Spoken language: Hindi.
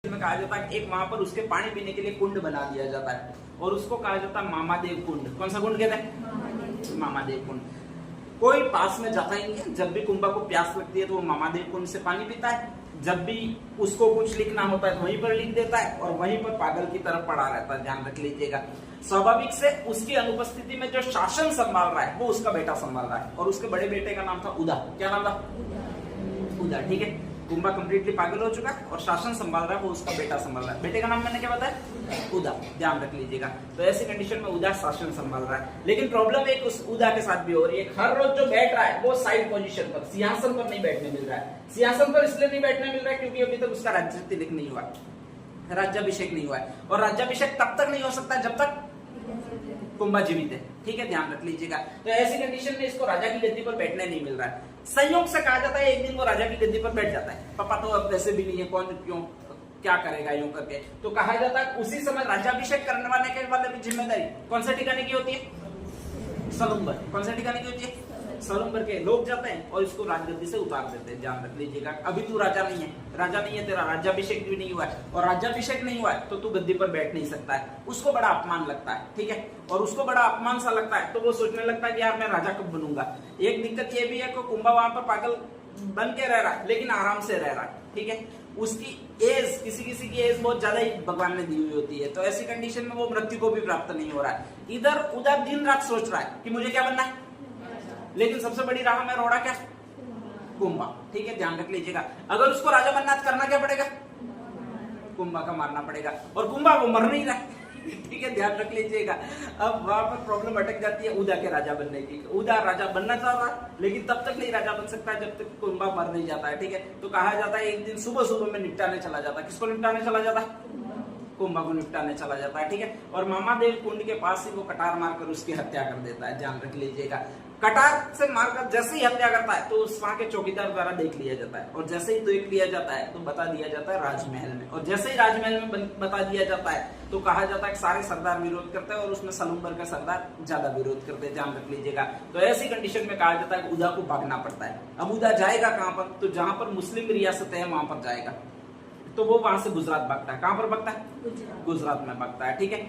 में कहा जाता है एक वहां पर उसके पानी पीने के लिए कुंड बना दिया जाता है और उसको कहा जाता है मामादेव कुंड। कौन सा कुंड कहते हैं? मामादेव कुंड। कोई पास में जाता ही नहीं है। जब भी कुंभा को प्यास लगती है तो वो मामादेव कुंड से पानी पीता है। जब भी उसको कुछ लिखना होता है तो वहीं पर लिख देता है और वहीं पर पागल की तरफ पड़ा रहता है। ध्यान रख लीजिएगा। स्वाभाविक से उसकी अनुपस्थिति में जो शासन संभाल रहा है वो उसका बेटा संभाल रहा है और उसके बड़े बेटे का नाम था उदा। क्या नाम था? उदा। ठीक है। कुंभा कंप्लीटली पागल हो चुका है और शासन संभाल रहा है वो उसका बेटा संभाल रहा है। बेटे का नाम मैंने क्या बताया? उदा। ध्यान रख लीजिएगा। तो ऐसी कंडीशन में उदा शासन संभाल रहा है, लेकिन प्रॉब्लम एक उस उदा के साथ भी हो रही है। हर रोज जो बैठ रहा है वो साइड पोजीशन पर, सिंहासन पर नहीं बैठने मिल रहा है। सिंहासन पर इसलिए नहीं बैठने मिल रहा है क्योंकि अभी तक उसका राज्य तिलक नहीं हुआ, राज्याभिषेक नहीं हुआ है और राज्याभिषेक तब तक नहीं हो सकता जब तक कुंभा जीवित है। ठीक है, ध्यान रख लीजिएगा। तो ऐसी कंडीशन में इसको राजा की गद्दी पर बैठने नहीं मिल रहा है। संयोग से कहा जाता है एक दिन वो राजा की गद्दी पर बैठ जाता है। पापा तो अब वैसे भी नहीं है, कौन क्यों क्या करेगा यूं करके। तो कहा जाता है उसी समय राज्याभिषेक करने वाले की जिम्मेदारी कौन सा ठिकाने की होती है? सलुम्बर। कौन सा ठिकाने की होती है? सलुम्बर के लोग जाते हैं और इसको राजगद्दी से उतार देते हैं। ध्यान रख लीजिएगा। अभी तू राजा नहीं है, तेरा राज्याभिषेक भी नहीं हुआ है और राज्याभिषेक नहीं हुआ है तो तू गद्दी पर बैठ नहीं सकता है। उसको बड़ा अपमान लगता है। ठीक है, और उसको बड़ा अपमान सा लगता है तो वो सोचने लगता है कि यार मैं राजा कब बनूंगा। एक दिक्कत ये भी है कि कुंभा वहां पर पागल बन के रह रहा है लेकिन आराम से रह रहा है। ठीक है, उसकी एज किसी की एज बहुत ज्यादा ही भगवान ने दी हुई होती है, तो ऐसी कंडीशन में वो मृत्यु को भी प्राप्त नहीं हो रहा है। इधर उधर दिन रात सोच रहा है कि मुझे क्या बनना है, लेकिन सबसे बड़ी राह में रोड़ा क्या? कुंभा। ठीक है, ध्यान रख लीजिएगा। अगर उसको राजा बनना है करना क्या पड़ेगा? कुंभा का मारना पड़ेगा और कुंभा वो मर नहीं रहा है। ठीक है, ध्यान रख लीजिएगा। अब वहां पर प्रॉब्लम अटक जाती है उदा के राजा बनने की। उदा राजा बनना चाह रहा है लेकिन तब तक नहीं राजा बन सकता जब तक कुंभा मर नहीं जाता है। ठीक है, तो कहा जाता है एक दिन सुबह सुबह में निपटाने चला जाता है। किसको निपटाने चला जाता है? कुंभा को निपटाने चला जाता है। ठीक है, और मामादेव कुंड के पास ही वो कटार मारकर उसकी हत्या कर देता है। ध्यान रख लीजिएगा। कटार से मारकर जैसे ही हत्या करता है तो उस वहां के चौकीदार द्वारा देख लिया जाता है और जैसे ही देख लिया जाता है तो बता दिया जाता है राजमहल में, और जैसे ही राजमहल में बता दिया जाता है तो कहा जाता है कि सारे सरदार विरोध करते हैं और उसमें सलुम्बर का सरदार ज्यादा विरोध करते हैं। ध्यान रख लीजिएगा। तो ऐसी कंडीशन में कहा जाता है कि उदा को भागना पड़ता है। अब उदा जाएगा कहां पर? तो जहां पर मुस्लिम रियासतें हैं वहां पर जाएगा। तो वो वहां से गुजरात भागता है। कहां पर भागता है? गुजरात में भागता है। ठीक है।